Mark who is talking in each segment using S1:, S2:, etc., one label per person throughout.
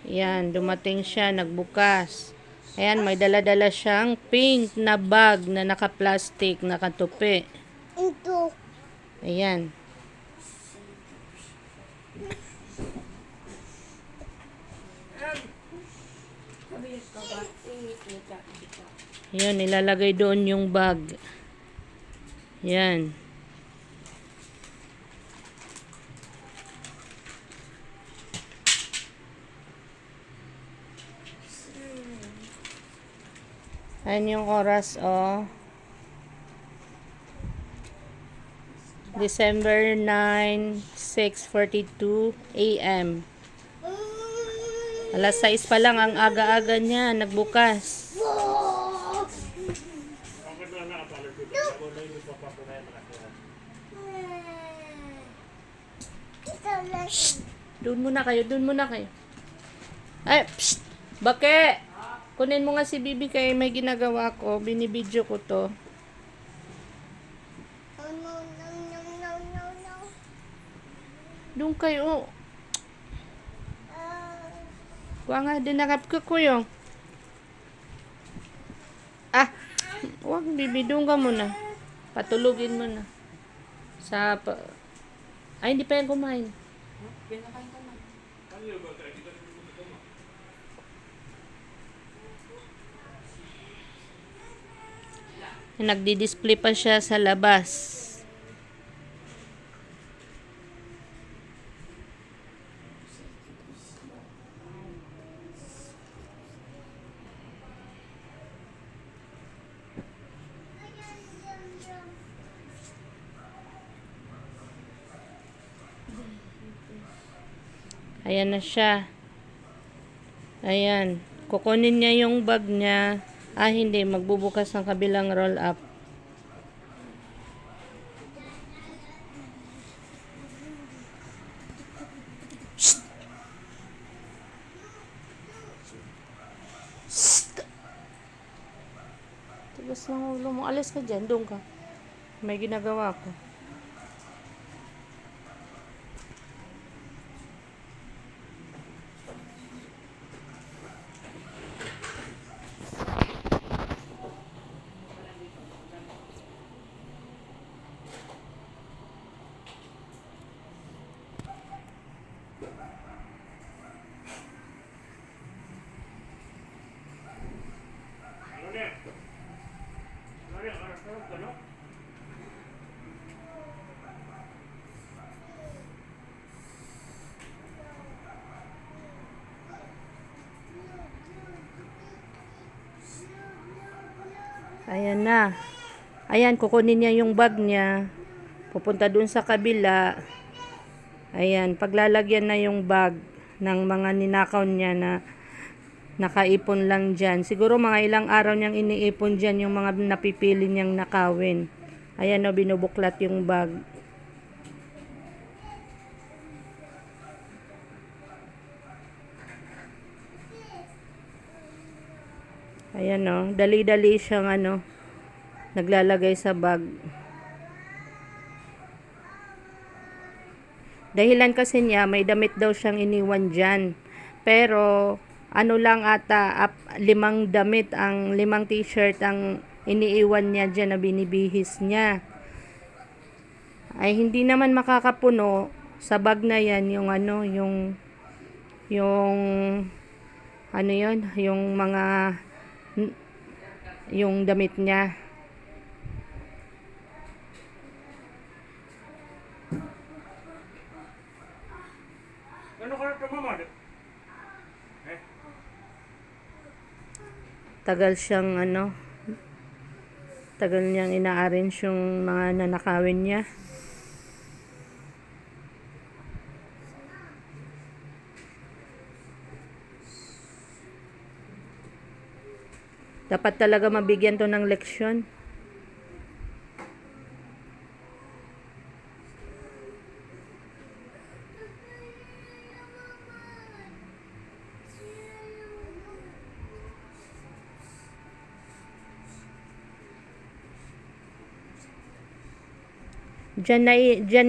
S1: Yan, dumating siya, nagbukas. Ayan, may dala-dala siyang pink na bag na naka-plastic, nakatupi.
S2: Ito.
S1: Ayan. Ayan, nilalagay doon yung bag. Ayan. Ayan yung oras, oh. December 9, 6:42 a.m. Alas 6 pa lang, ang aga-aga niya, nagbukas. Shh! Doon muna kayo, doon muna kayo. Ay, psst! Bake! Kunin mo nga si Bibi kay may ginagawa ko. Binibidyo ko to.
S2: Oh, no, no, no, no, no, no.
S1: Doon kayo.
S2: Ah,
S1: Kuha nga din nakap ko kuyo. Ah! Huwag Bibi, doon ka muna. Patulugin mo na. Ay, hindi pa yan kumain. Nagdi-display pa siya sa labas. Ayan na siya. Ayan. Kukunin niya yung bag niya. Ah, hindi. Magbubukas ng kabilang roll up. Shh! Shh! Tigas ng ulo mo. Alis ka dyan. Doon ka. May ginagawa ko. Ayan na. Ayan, kukunin niya yung bag niya. Pupunta dun sa kabila. Ayan, paglalagyan na yung bag ng mga ninakaw niya na nakaipon lang dyan. Siguro mga ilang araw niyang iniipon dyan yung mga napipili niyang nakawin. Ayan o, binubuklat yung bag. Ayan o, dali-dali siyang naglalagay sa bag. Dahilan kasi niya, may damit daw siyang iniwan dyan. Pero, lang ata, 5 damit, 5 t-shirt ang iniiwan niya dyan na binibihis niya. Ay, hindi naman makakapuno sa bag na yan, yung yung damit niya. Tagal siyang tagal niyang ina-arrange yung mga nanakawin niya. Dapat talaga mabigyan to ng leksyon. Diyan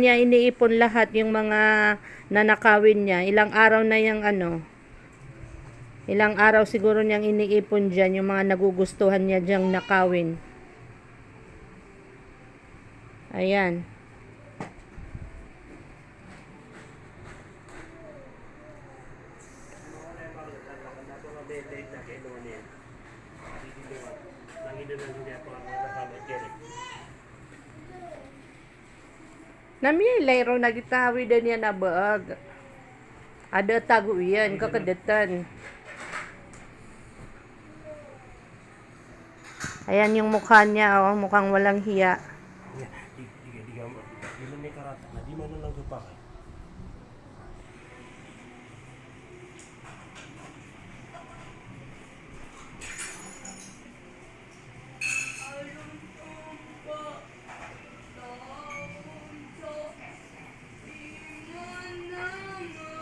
S1: niya iniipon lahat yung mga nanakawin niya. Ilang araw na yung Ilang araw siguro niyang iniipon dyan yung mga nagugustuhan niya dyang nakawin. Ayan. Namiyay ro nagitawi din yan na baag. Ada tago yan, kakadatan. Ayan yung mukha niya, oh, mukhang walang hiya.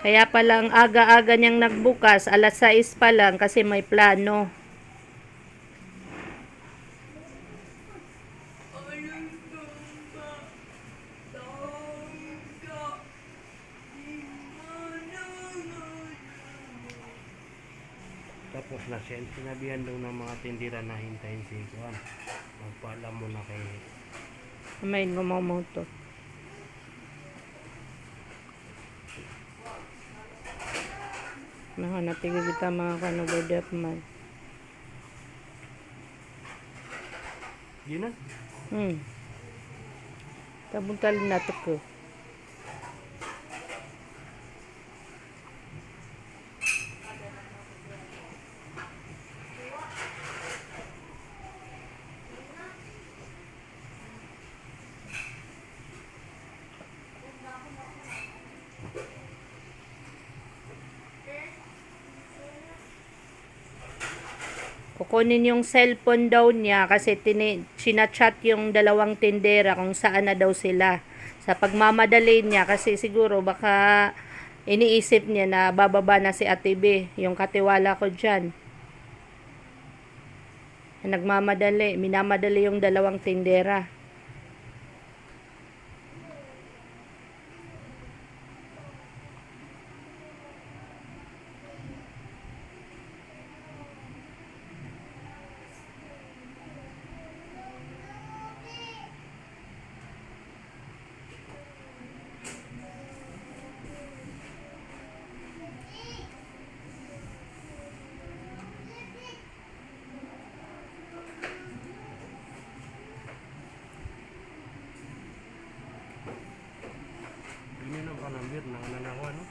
S1: Kaya palang aga-aga niyang nagbukas, alas 6 pa lang kasi may plano.
S3: Tapos na siya, sinabihan daw ng mga tindira na hintayin si Juan. Magpaalam mo na kay
S1: May gumamoto. Natigil kita mga kanugod man.
S3: Yun na.
S1: Tabuntal na to ko. Kukunin yung cellphone daw niya kasi sinachat yung dalawang tindera kung saan na daw sila. Sa pagmamadali niya kasi siguro baka iniisip niya na bababa na si Ate B, yung katiwala ko dyan. Minamadali yung dalawang tindera.
S3: yun ang panambir na nanakaw, no?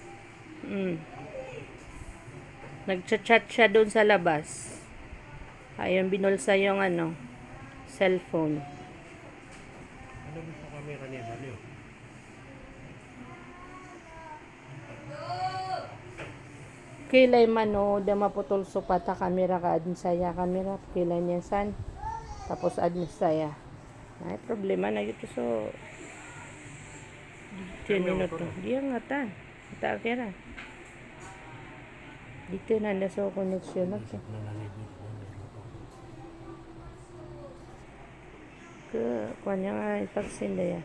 S1: Nagchat-chat siya doon sa labas. Ayun, binulsa yung cellphone.
S3: Ano ba sa kamera niya, baliw?
S1: Kilay mano, da maputol supata kamera ka adin saya kamera. Kilay niya san. Tapos adin saya. Ay, problema na yun so. 10 minuto. Diya nga ta. Ita kira. Dito na so connection na siya. Kanya nga ipagsinda ya.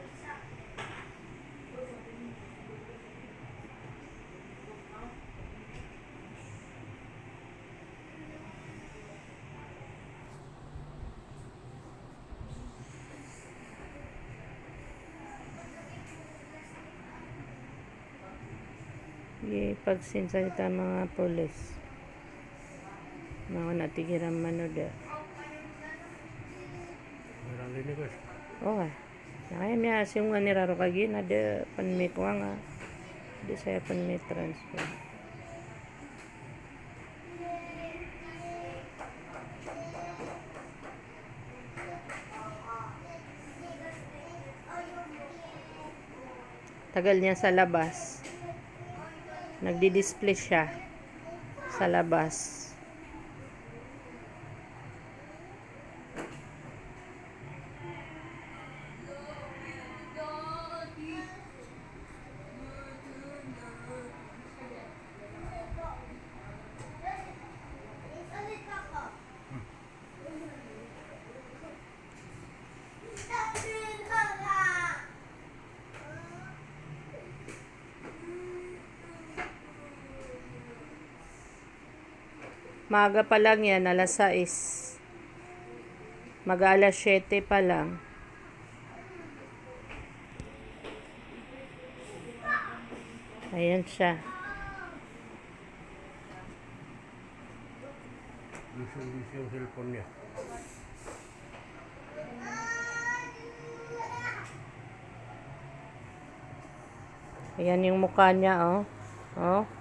S1: Ipagsinsa kita mga polis. Mga natigiran manoda.
S3: Meron din ko.
S1: Oh, nakaya miya yung nga niraro kagi na de panmit ko nga. Di saya panmit transfer. Tagal niya sa labas. Nagdi-display siya sa labas. Maaga pa lang yan, alas 6. Mag-alas 7 pa lang. Ayan siya.
S3: Busy yung cellphone niya.
S1: Ayan yung mukha niya, oh. Oh.